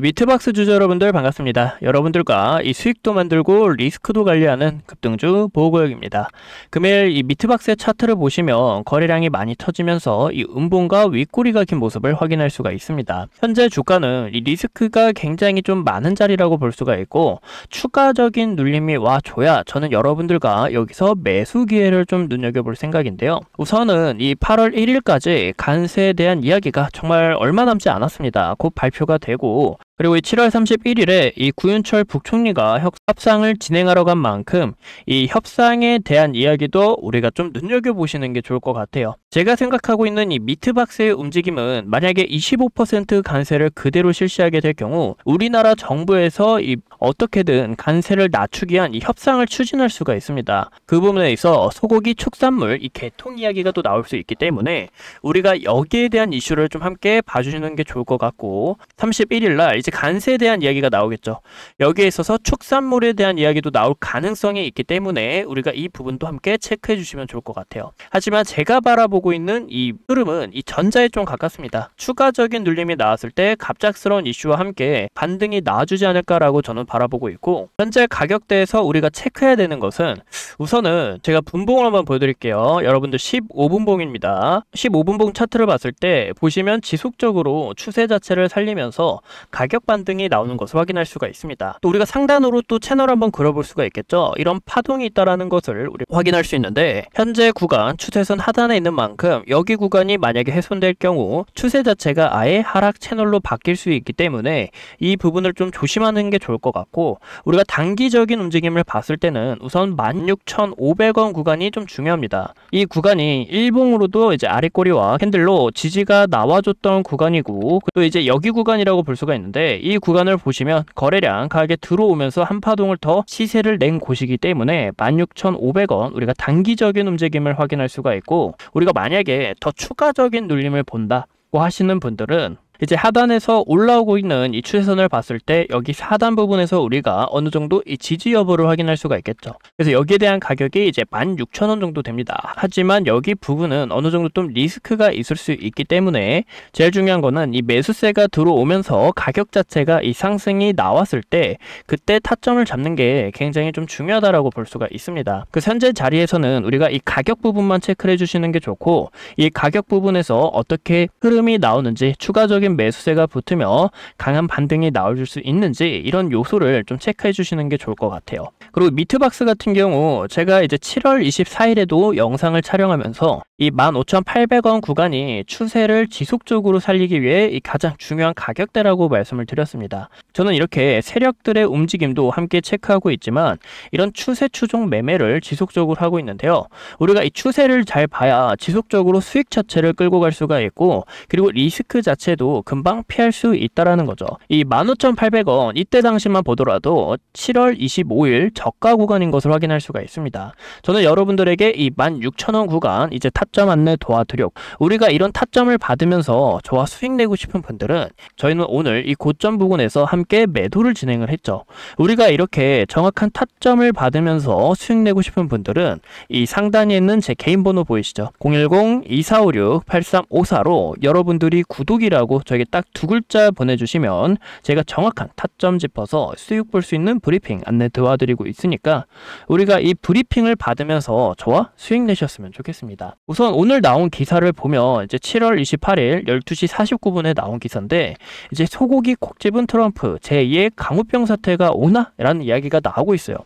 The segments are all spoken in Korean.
미트박스 주주 여러분들 반갑습니다. 여러분들과 이 수익도 만들고 리스크도 관리하는 급등주 보호구역입니다. 금일 이 미트박스의 차트를 보시면 거래량이 많이 터지면서 이 음봉과 윗꼬리가 긴 모습을 확인할 수가 있습니다. 현재 주가는 이 리스크가 굉장히 좀 많은 자리라고 볼 수가 있고 추가적인 눌림이 와줘야 저는 여러분들과 여기서 매수 기회를 좀 눈여겨볼 생각인데요. 우선은 이 8월 1일까지 관세에 대한 이야기가 정말 얼마 남지 않았습니다. 곧 발표가 되고 그리고 이 7월 31일에 이 구윤철 부총리가 협상을 진행하러 간 만큼 이 협상에 대한 이야기도 우리가 좀 눈여겨보시는 게 좋을 것 같아요. 제가 생각하고 있는 이 미트박스의 움직임은 만약에 25% 관세를 그대로 실시하게 될 경우 우리나라 정부에서 이 어떻게든 관세를 낮추기 위한 이 협상을 추진할 수가 있습니다. 그 부분에 있어 소고기 축산물 이 개통 이야기가 또 나올 수 있기 때문에 우리가 여기에 대한 이슈를 좀 함께 봐주시는 게 좋을 것 같고 31일 날 이제 관세에 대한 이야기가 나오겠죠. 여기에 있어서 축산물에 대한 이야기도 나올 가능성이 있기 때문에 우리가 이 부분도 함께 체크해 주시면 좋을 것 같아요. 하지만 제가 바라보고 있는 이 흐름은 이 전자에 좀 가깝습니다. 추가적인 눌림이 나왔을 때 갑작스러운 이슈와 함께 반등이 나와주지 않을까라고 저는 바라보고 있고 현재 가격대에서 우리가 체크해야 되는 것은 우선은 제가 분봉을 한번 보여드릴게요. 여러분들 15분봉입니다. 15분봉 차트를 봤을 때 보시면 지속적으로 추세 자체를 살리면서 가격 반등이 나오는 것을 확인할 수가 있습니다. 또 우리가 상단으로 또 채널 한번 그려볼 수가 있겠죠. 이런 파동이 있다라는 것을 우리 확인할 수 있는데 현재 구간 추세선 하단에 있는 만큼 여기 구간이 만약에 훼손될 경우 추세 자체가 아예 하락 채널로 바뀔 수 있기 때문에 이 부분을 좀 조심하는 게 좋을 것 같고 우리가 단기적인 움직임을 봤을 때는 우선 16,500원 구간이 좀 중요합니다. 이 구간이 일봉으로도 이제 아래꼬리와 캔들로 지지가 나와줬던 구간이고 또 이제 여기 구간이라고 볼 수가 있는데 이 구간을 보시면 거래량 가격에 들어오면서 한 파동을 더 시세를 낸 곳이기 때문에 16,500원 우리가 단기적인 움직임을 확인할 수가 있고 우리가 만약에 더 추가적인 눌림을 본다고 하시는 분들은 이제 하단에서 올라오고 있는 이 추세선을 봤을 때 여기 하단 부분에서 우리가 어느 정도 이 지지 여부를 확인할 수가 있겠죠. 그래서 여기에 대한 가격이 이제 16,000원 정도 됩니다. 하지만 여기 부분은 어느 정도 좀 리스크가 있을 수 있기 때문에 제일 중요한 거는 이 매수세가 들어오면서 가격 자체가 이 상승이 나왔을 때 그때 타점을 잡는 게 굉장히 좀 중요하다라고 볼 수가 있습니다. 그 현재 자리에서는 우리가 이 가격 부분만 체크를 해주시는 게 좋고 이 가격 부분에서 어떻게 흐름이 나오는지 추가적인 매수세가 붙으며 강한 반등이 나올 수 있는지 이런 요소를 좀 체크해 주시는 게 좋을 것 같아요. 그리고 미트박스 같은 경우 제가 이제 7월 24일에도 영상을 촬영하면서 이 15,800원 구간이 추세를 지속적으로 살리기 위해 이 가장 중요한 가격대라고 말씀을 드렸습니다. 저는 이렇게 세력들의 움직임도 함께 체크하고 있지만 이런 추세 추종 매매를 지속적으로 하고 있는데요. 우리가 이 추세를 잘 봐야 지속적으로 수익 자체를 끌고 갈 수가 있고 그리고 리스크 자체도 금방 피할 수 있다라는 거죠. 이 15,800원 이때 당시만 보더라도 7월 25일 저가 구간인 것을 확인할 수가 있습니다. 저는 여러분들에게 이 16,000원 구간 이제 타점 안내 도와드렸고 우리가 이런 타점을 받으면서 저와 수익 내고 싶은 분들은 저희는 오늘 이 고점 부분에서 함께 매도를 진행을 했죠. 우리가 이렇게 정확한 타점을 받으면서 수익 내고 싶은 분들은 이 상단에 있는 제 개인 번호 보이시죠? 010-2456-8354로 여러분들이 구독이라고 저에게 딱 두 글자 보내주시면 제가 정확한 타점 짚어서 수익 볼 수 있는 브리핑 안내 도와드리고 있으니까 우리가 이 브리핑을 받으면서 저와 수익 내셨으면 좋겠습니다. 우선 오늘 나온 기사를 보면 이제 7월 28일 12시 49분에 나온 기사인데 이제 소고기 콕 집은 트럼프 제2의 강우병 사태가 오나? 라는 이야기가 나오고 있어요.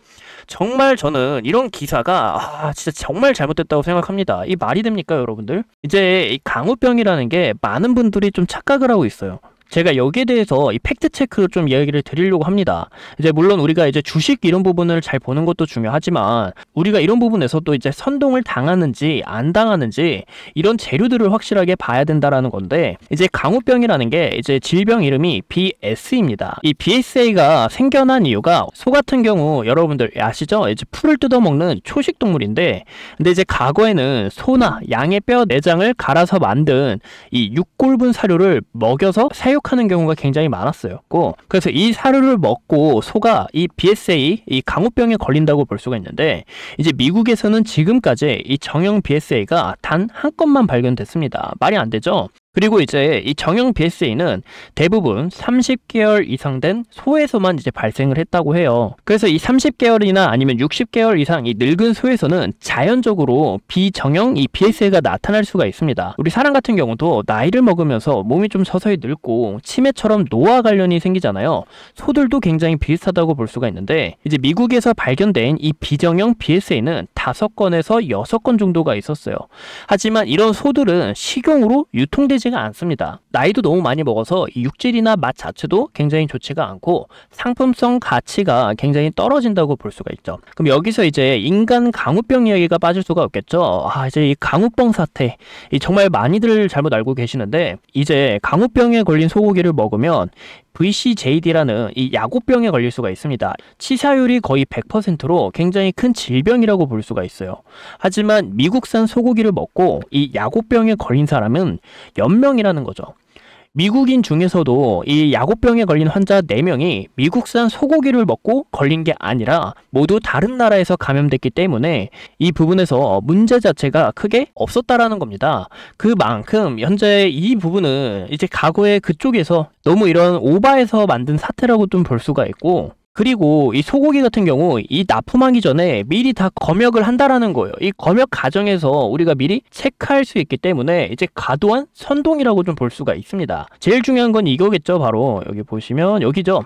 정말 저는 이런 기사가 진짜 정말 잘못됐다고 생각합니다. 이 말이 됩니까 여러분들? 이제 이 강우병이라는 게 많은 분들이 좀 착각을 하고 있어요. 제가 여기에 대해서 이 팩트 체크를 좀 이야기를 드리려고 합니다. 이제 물론 우리가 이제 주식 이런 부분을 잘 보는 것도 중요하지만 우리가 이런 부분에서도 이제 선동을 당하는지 안 당하는지 이런 재료들을 확실하게 봐야 된다라는 건데 이제 강우병이라는 게 이제 질병 이름이 BS입니다. 이 BSA가 생겨난 이유가 소 같은 경우 여러분들 아시죠? 이제 풀을 뜯어먹는 초식 동물인데 근데 이제 과거에는 소나 양의 뼈 내장을 갈아서 만든 이 육골분 사료를 먹여서 사육하는 경우가 굉장히 많았어요. 그래서 이 사료를 먹고 소가 이 BSA, 이 강우병에 걸린다고 볼 수가 있는데 이제 미국에서는 지금까지 이 정형 BSA가 단 한 건만 발견됐습니다. 말이 안 되죠? 그리고 이제 이 정형 BSA는 대부분 30개월 이상 된 소에서만 이제 발생을 했다고 해요. 그래서 이 30개월이나 아니면 60개월 이상 이 늙은 소에서는 자연적으로 비정형 이 BSA가 나타날 수가 있습니다. 우리 사람 같은 경우도 나이를 먹으면서 몸이 좀 서서히 늙고 치매처럼 노화 관련이 생기잖아요. 소들도 굉장히 비슷하다고 볼 수가 있는데, 이제 미국에서 발견된 이 비정형 BSA는 5건에서 6건 정도가 있었어요. 하지만 이런 소들은 식용으로 유통되지가 않습니다. 나이도 너무 많이 먹어서 이 육질이나 맛 자체도 굉장히 좋지가 않고 상품성 가치가 굉장히 떨어진다고 볼 수가 있죠. 그럼 여기서 이제 인간 강우병 이야기가 빠질 수가 없겠죠. 이제 이 강우병 사태, 이 정말 많이들 잘못 알고 계시는데, 이제 강우병에 걸린 소고기를 먹으면 VCJD라는 이 야구병에 걸릴 수가 있습니다. 치사율이 거의 100%로 굉장히 큰 질병이라고 볼 수가 있어요. 하지만 미국산 소고기를 먹고 이 야구병에 걸린 사람은 10명이라는 거죠. 미국인 중에서도 이 야구병에 걸린 환자 4명이 미국산 소고기를 먹고 걸린 게 아니라 모두 다른 나라에서 감염됐기 때문에 이 부분에서 문제 자체가 크게 없었다라는 겁니다. 그만큼 현재 이 부분은 이제 과거에 그쪽에서 너무 이런 오바해서 만든 사태라고 좀 볼 수가 있고, 그리고 이 소고기 같은 경우 이 납품하기 전에 미리 다 검역을 한다라는 거예요. 이 검역 과정에서 우리가 미리 체크할 수 있기 때문에 이제 과도한 선동이라고 좀 볼 수가 있습니다. 제일 중요한 건 이거겠죠. 바로 여기 보시면 여기죠.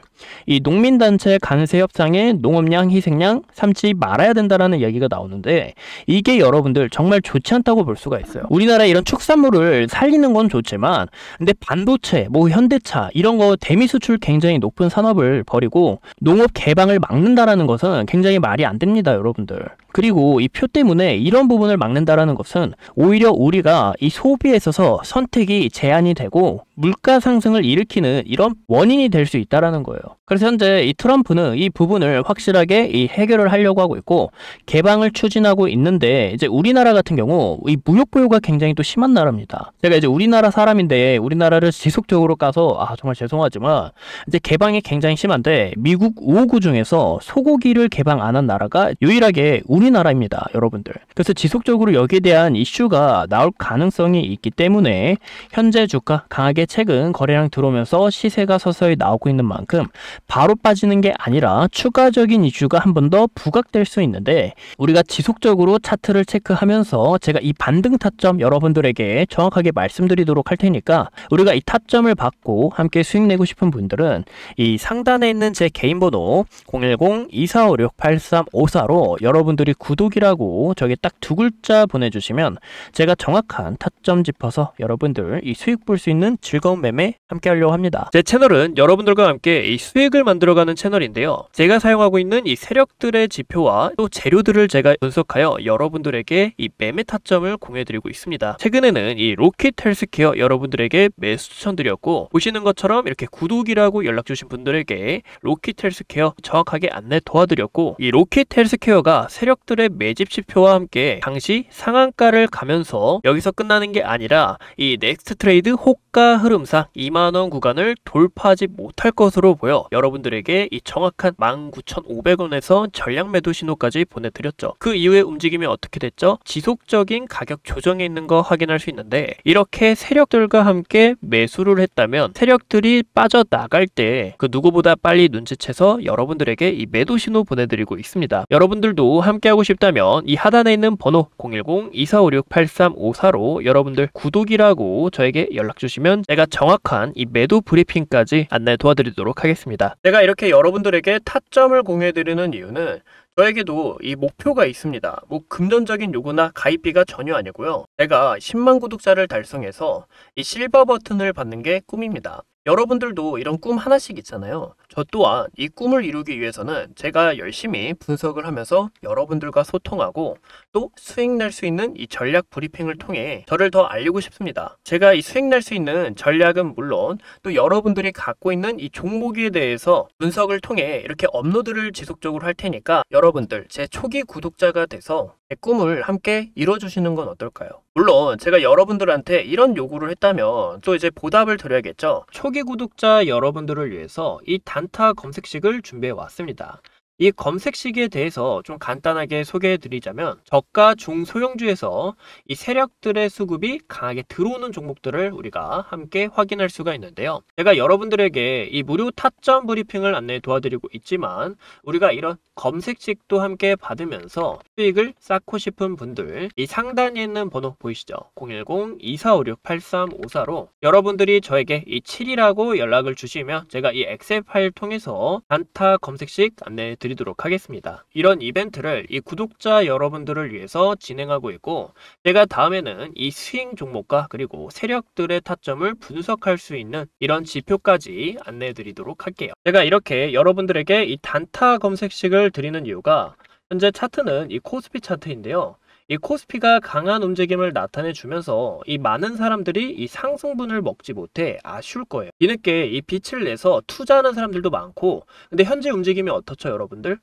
이 농민단체 간세협상에 농업량, 희생량 삼지 말아야 된다라는 얘기가 나오는데, 이게 여러분들 정말 좋지 않다고 볼 수가 있어요. 우리나라 이런 축산물을 살리는 건 좋지만, 근데 반도체, 뭐 현대차 이런 거 대미 수출 굉장히 높은 산업을 벌이고 농업 개방을 막는다라는 것은 굉장히 말이 안 됩니다, 여러분들. 그리고 이 표 때문에 이런 부분을 막는다라는 것은 오히려 우리가 이 소비에 있어서 선택이 제한이 되고 물가 상승을 일으키는 이런 원인이 될 수 있다라는 거예요. 그래서 현재 이 트럼프는 이 부분을 확실하게 이 해결을 하려고 하고 있고 개방을 추진하고 있는데, 이제 우리나라 같은 경우 이 무역 보유가 굉장히 또 심한 나라입니다. 제가 이제 우리나라 사람인데 우리나라를 지속적으로 까서 정말 죄송하지만 이제 개방이 굉장히 심한데, 미국 5구 중에서 소고기를 개방 안 한 나라가 유일하게 우리나라입니다, 여러분들. 그래서 지속적으로 여기에 대한 이슈가 나올 가능성이 있기 때문에 현재 주가 강하게 최근 거래량 들어오면서 시세가 서서히 나오고 있는 만큼 바로 빠지는 게 아니라 추가적인 이슈가 한 번 더 부각될 수 있는데, 우리가 지속적으로 차트를 체크하면서 제가 이 반등 타점 여러분들에게 정확하게 말씀드리도록 할 테니까, 우리가 이 타점을 받고 함께 수익 내고 싶은 분들은 이 상단에 있는 제 개인 번호 010-2456-8354로 여러분들이 구독이라고 저기 딱 2글자 보내주시면 제가 정확한 타점 짚어서 여러분들 이 수익 볼 수 있는 즐거운 매매 함께 하려고 합니다. 제 채널은 여러분들과 함께 이 수익을 만들어가는 채널인데요. 제가 사용하고 있는 이 세력들의 지표와 또 재료들을 제가 분석하여 여러분들에게 이 매매 타점을 공유해드리고 있습니다. 최근에는 이 로킷 헬스케어 여러분들에게 매수 추천드렸고, 보시는 것처럼 이렇게 구독이라고 연락주신 분들에게 로킷 헬스케어 정확하게 안내 도와드렸고, 이 로킷 헬스케어가 세력들의 매집 지표와 함께 당시 상한가를 가면서 여기서 끝나는 게 아니라 이 넥스트 트레이드 호가 흐름상 2만원 구간을 돌파하지 못할 것으로 보여 여러분들에게 이 정확한 19,500원에서 전량 매도 신호까지 보내드렸죠. 그 이후에 움직임이 어떻게 됐죠? 지속적인 가격 조정에 있는 거 확인할 수 있는데, 이렇게 세력들과 함께 매수를 했다면 세력들이 빠져나갈 때 그 누구보다 빨리 눈치채서 여러분들에게 이 매도 신호 보내드리고 있습니다. 여러분들도 함께하고 싶다면 이 하단에 있는 번호 010-2456-8354로 여러분들 구독이라고 저에게 연락 주시면 제가 정확한 이 매도 브리핑까지 안내 도와드리도록 하겠습니다. 제가 이렇게 여러분들에게 타점을 공유해드리는 이유는 저에게도 이 목표가 있습니다. 뭐 금전적인 요구나 가입비가 전혀 아니고요. 제가 10만 구독자를 달성해서 이 실버 버튼을 받는 게 꿈입니다. 여러분들도 이런 꿈 하나씩 있잖아요. 저 또한 이 꿈을 이루기 위해서는 제가 열심히 분석을 하면서 여러분들과 소통하고 또 수익 낼 수 있는 이 전략 브리핑을 통해 저를 더 알리고 싶습니다. 제가 이 수익 낼 수 있는 전략은 물론 또 여러분들이 갖고 있는 이 종목에 대해서 분석을 통해 이렇게 업로드를 지속적으로 할 테니까 여러분들 제 초기 구독자가 돼서 제 꿈을 함께 이뤄주시는 건 어떨까요? 물론 제가 여러분들한테 이런 요구를 했다면 또 이제 보답을 드려야겠죠. 초기 구독자 여러분들을 위해서 이 단타 검색식을 준비해 왔습니다. 이 검색 시기에 대해서 좀 간단하게 소개해 드리자면 저가 중소형주에서 이 세력들의 수급이 강하게 들어오는 종목들을 우리가 함께 확인할 수가 있는데요. 제가 여러분들에게 이 무료 타점 브리핑을 안내 도와드리고 있지만 우리가 이런 검색식도 함께 받으면서 수익을 쌓고 싶은 분들 이 상단에 있는 번호 보이시죠? 010-2456-8354로 여러분들이 저에게 이 7이라고 연락을 주시면 제가 이 엑셀 파일 통해서 단타 검색식 안내 드리도록 하겠습니다. 이런 이벤트를 이 구독자 여러분들을 위해서 진행하고 있고 제가 다음에는 이 스윙 종목과 그리고 세력들의 타점을 분석할 수 있는 이런 지표까지 안내 드리도록 할게요. 제가 이렇게 여러분들에게 이 단타 검색식을 드리는 이유가 현재 차트는 이 코스피 차트인데요. 이 코스피가 강한 움직임을 나타내 주면서 이 많은 사람들이 이 상승분을 먹지 못해 아쉬울 거예요. 뒤늦게 이 빛을 내서 투자하는 사람들도 많고 근데 현재 움직임이 어떻죠 여러분들?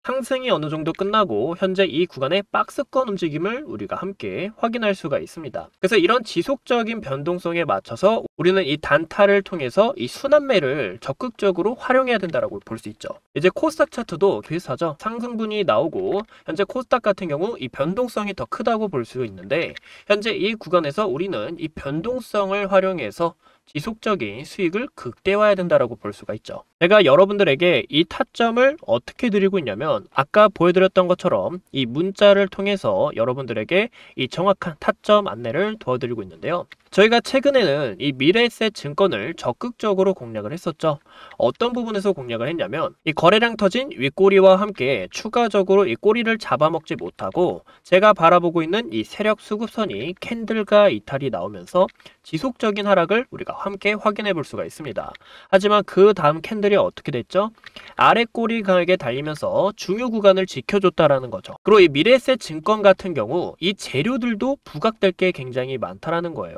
상승이 어느 정도 끝나고 현재 이 구간의 박스권 움직임을 우리가 함께 확인할 수가 있습니다. 그래서 이런 지속적인 변동성에 맞춰서 우리는 이 단타를 통해서 이 순환매를 적극적으로 활용해야 된다고 볼 수 있죠. 이제 코스닥 차트도 비슷하죠. 상승분이 나오고 현재 코스닥 같은 경우 이 변동성이 더 크다고 볼 수 있는데 현재 이 구간에서 우리는 이 변동성을 활용해서 지속적인 수익을 극대화해야 된다고 볼 수가 있죠. 제가 여러분들에게 이 타점을 어떻게 드리고 있냐면 아까 보여드렸던 것처럼 이 문자를 통해서 여러분들에게 이 정확한 타점 안내를 도와드리고 있는데요. 저희가 최근에는 이 미래에셋 증권을 적극적으로 공략을 했었죠. 어떤 부분에서 공략을 했냐면 이 거래량 터진 윗꼬리와 함께 추가적으로 이 꼬리를 잡아먹지 못하고 제가 바라보고 있는 이 세력 수급선이 캔들과 이탈이 나오면서 지속적인 하락을 우리가 함께 확인해 볼 수가 있습니다. 하지만 그 다음 캔들이 어떻게 됐죠? 아래 꼬리 강하게 달리면서 중요 구간을 지켜줬다라는 거죠. 그리고 이 미래에셋 증권 같은 경우 이 재료들도 부각될 게 굉장히 많다라는 거예요.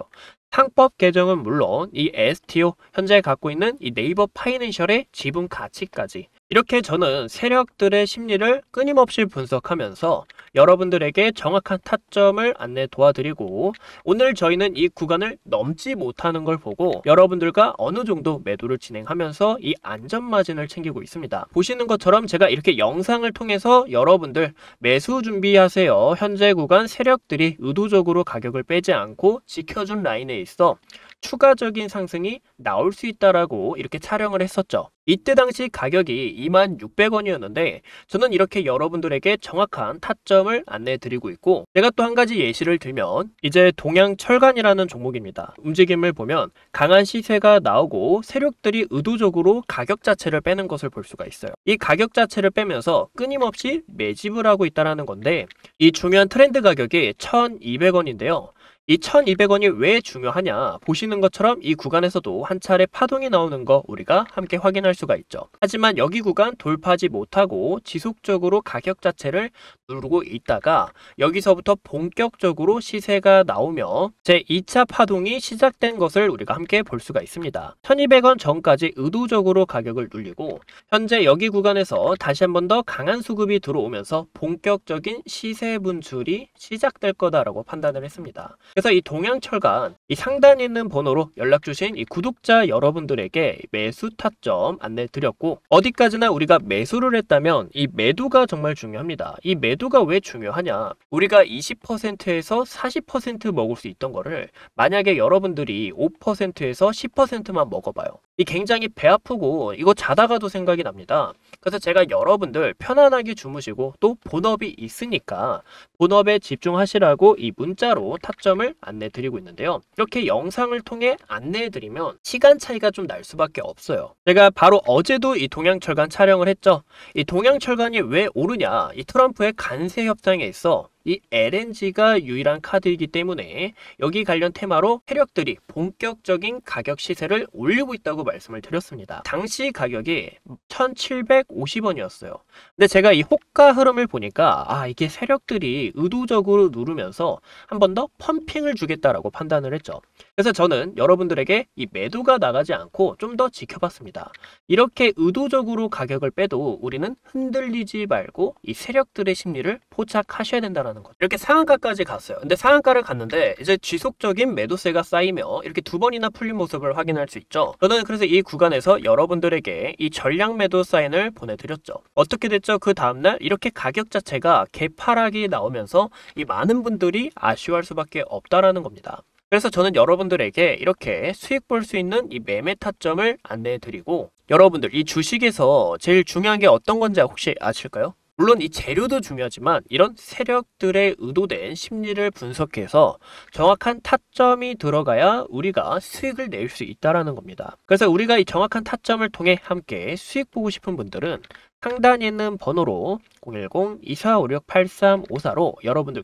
상법 개정은 물론 이 STO 현재 갖고 있는 이 네이버 파이낸셜의 지분 가치까지 이렇게 저는 세력들의 심리를 끊임없이 분석하면서 여러분들에게 정확한 타점을 안내 도와드리고 오늘 저희는 이 구간을 넘지 못하는 걸 보고 여러분들과 어느 정도 매도를 진행하면서 이 안전마진을 챙기고 있습니다. 보시는 것처럼 제가 이렇게 영상을 통해서 여러분들 매수 준비하세요. 현재 구간 세력들이 의도적으로 가격을 빼지 않고 지켜준 라인에 있어 추가적인 상승이 나올 수 있다라고 이렇게 촬영을 했었죠. 이때 당시 가격이 26,600원이었는데 저는 이렇게 여러분들에게 정확한 타점을 안내 드리고 있고 제가 또 한 가지 예시를 들면 이제 동양철강이라는 종목입니다. 움직임을 보면 강한 시세가 나오고 세력들이 의도적으로 가격 자체를 빼는 것을 볼 수가 있어요. 이 가격 자체를 빼면서 끊임없이 매집을 하고 있다는 건데 이 중요한 트렌드 가격이 1,200원인데요. 이 1,200원이 왜 중요하냐 보시는 것처럼 이 구간에서도 한 차례 파동이 나오는 거 우리가 함께 확인할 수가 있죠. 하지만 여기 구간 돌파하지 못하고 지속적으로 가격 자체를 누르고 있다가 여기서부터 본격적으로 시세가 나오며 제 2차 파동이 시작된 것을 우리가 함께 볼 수가 있습니다. 1,200원 전까지 의도적으로 가격을 눌리고 현재 여기 구간에서 다시 한 번 더 강한 수급이 들어오면서 본격적인 시세 분출이 시작될 거다라고 판단을 했습니다. 그래서 이 동양철강 이 상단에 있는 번호로 연락 주신 이 구독자 여러분들에게 매수 타점 안내 드렸고 어디까지나 우리가 매수를 했다면 이 매도가 정말 중요합니다. 이 매도가 왜 중요하냐? 우리가 20%에서 40% 먹을 수 있던 거를 만약에 여러분들이 5%에서 10%만 먹어봐요. 이 굉장히 배 아프고 이거 자다가도 생각이 납니다. 그래서 제가 여러분들 편안하게 주무시고 또 본업이 있으니까 본업에 집중하시라고 이 문자로 타점을 안내 드리고 있는데요. 이렇게 영상을 통해 안내해 드리면 시간 차이가 좀 날 수밖에 없어요. 제가 바로 어제도 이 동양철강 촬영을 했죠. 이 동양철강이 왜 오르냐? 이 트럼프의 관세 협상에 있어 이 LNG가 유일한 카드이기 때문에 여기 관련 테마로 세력들이 본격적인 가격 시세를 올리고 있다고 말씀을 드렸습니다. 당시 가격이 1,750원이었어요. 근데 제가 이 호가 흐름을 보니까 이게 세력들이 의도적으로 누르면서 한 번 더 펌핑을 주겠다라고 판단을 했죠. 그래서 저는 여러분들에게 이 매도가 나가지 않고 좀 더 지켜봤습니다. 이렇게 의도적으로 가격을 빼도 우리는 흔들리지 말고 이 세력들의 심리를 포착하셔야 된다는 있다라는 거죠. 이렇게 상한가까지 갔어요. 근데 상한가를 갔는데 이제 지속적인 매도세가 쌓이며 이렇게 두 번이나 풀린 모습을 확인할 수 있죠. 저는 그래서 이 구간에서 여러분들에게 이 전량 매도 사인을 보내드렸죠. 어떻게 됐죠? 그 다음날 이렇게 가격 자체가 개파락이 나오면서 이 많은 분들이 아쉬워할 수밖에 없다라는 겁니다. 그래서 저는 여러분들에게 이렇게 수익 볼 수 있는 이 매매 타점을 안내해 드리고, 여러분들 이 주식에서 제일 중요한 게 어떤 건지 혹시 아실까요? 물론 이 재료도 중요하지만 이런 세력들의 의도된 심리를 분석해서 정확한 타점이 들어가야 우리가 수익을 낼 수 있다는 겁니다. 그래서 우리가 이 정확한 타점을 통해 함께 수익 보고 싶은 분들은 상단에 있는 번호로 010-2456-8354로 여러분들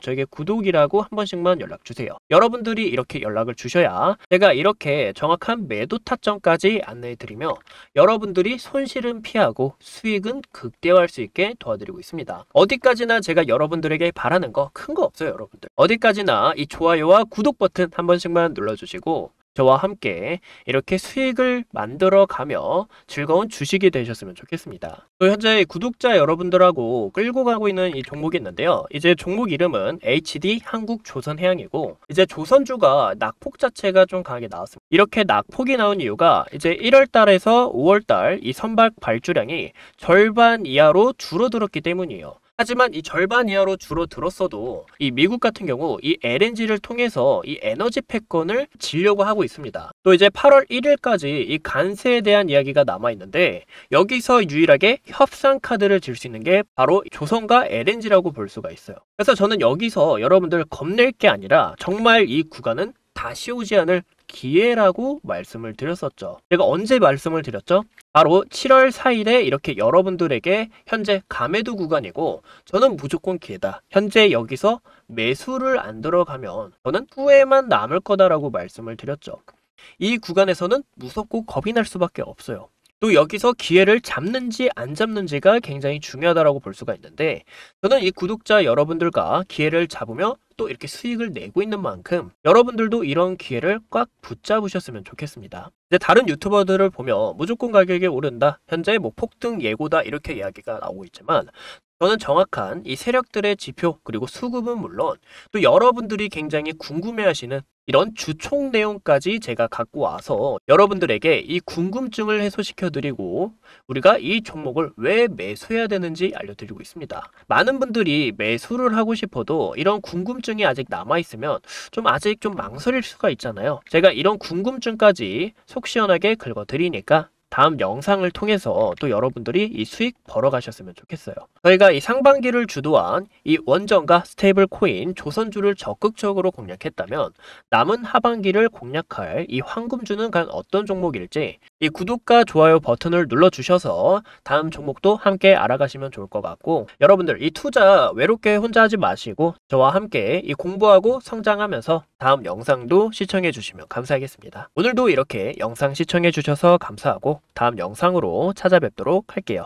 저에게 구독이라고 한 번씩만 연락 주세요. 여러분들이 이렇게 연락을 주셔야 제가 이렇게 정확한 매도 타점까지 안내해 드리며 여러분들이 손실은 피하고 수익은 극대화할 수 있게 도와드리고 있습니다. 어디까지나 제가 여러분들에게 바라는 거 큰 거 없어요, 여러분들. 어디까지나 이 좋아요와 구독 버튼 한 번씩만 눌러주시고 저와 함께 이렇게 수익을 만들어가며 즐거운 주식이 되셨으면 좋겠습니다. 또 현재 구독자 여러분들하고 끌고 가고 있는 이 종목이 있는데요. 이제 종목 이름은 HD 한국조선해양이고, 이제 조선주가 낙폭 자체가 좀 강하게 나왔습니다. 이렇게 낙폭이 나온 이유가 이제 1월달에서 5월달 이 선박 발주량이 절반 이하로 줄어들었기 때문이에요. 하지만 이 절반 이하로 줄어들었어도 이 미국 같은 경우 이 LNG를 통해서 이 에너지 패권을 지려고 하고 있습니다. 또 이제 8월 1일까지 이 관세에 대한 이야기가 남아 있는데, 여기서 유일하게 협상 카드를 질 수 있는 게 바로 조선과 LNG라고 볼 수가 있어요. 그래서 저는 여기서 여러분들 겁낼 게 아니라 정말 이 구간은 다시 오지 않을 기회라고 말씀을 드렸었죠. 제가 언제 말씀을 드렸죠? 바로 7월 4일에 이렇게 여러분들에게 현재 가매도 구간이고 저는 무조건 기회다. 현재 여기서 매수를 안 들어가면 저는 후회만 남을 거다라고 말씀을 드렸죠. 이 구간에서는 무섭고 겁이 날 수밖에 없어요. 또 여기서 기회를 잡는지 안 잡는지가 굉장히 중요하다고 볼 수가 있는데, 저는 이 구독자 여러분들과 기회를 잡으며 또 이렇게 수익을 내고 있는 만큼 여러분들도 이런 기회를 꽉 붙잡으셨으면 좋겠습니다. 이제 다른 유튜버들을 보며 무조건 가격이 오른다, 현재 뭐 폭등 예고다 이렇게 이야기가 나오고 있지만, 저는 정확한 이 세력들의 지표 그리고 수급은 물론 또 여러분들이 굉장히 궁금해하시는 이런 주총 내용까지 제가 갖고 와서 여러분들에게 이 궁금증을 해소시켜 드리고 우리가 이 종목을 왜 매수해야 되는지 알려드리고 있습니다. 많은 분들이 매수를 하고 싶어도 이런 궁금증이 아직 남아있으면 아직 좀 망설일 수가 있잖아요. 제가 이런 궁금증까지 속 시원하게 긁어드리니까 다음 영상을 통해서 또 여러분들이 이 수익 벌어가셨으면 좋겠어요. 저희가 이 상반기를 주도한 이 원전과 스테이블 코인 조선주를 적극적으로 공략했다면 남은 하반기를 공략할 이 황금주는 과연 어떤 종목일지 이 구독과 좋아요 버튼을 눌러주셔서 다음 종목도 함께 알아가시면 좋을 것 같고, 여러분들 이 투자 외롭게 혼자 하지 마시고 저와 함께 이 공부하고 성장하면서 다음 영상도 시청해 주시면 감사하겠습니다. 오늘도 이렇게 영상 시청해 주셔서 감사하고 다음 영상으로 찾아뵙도록 할게요.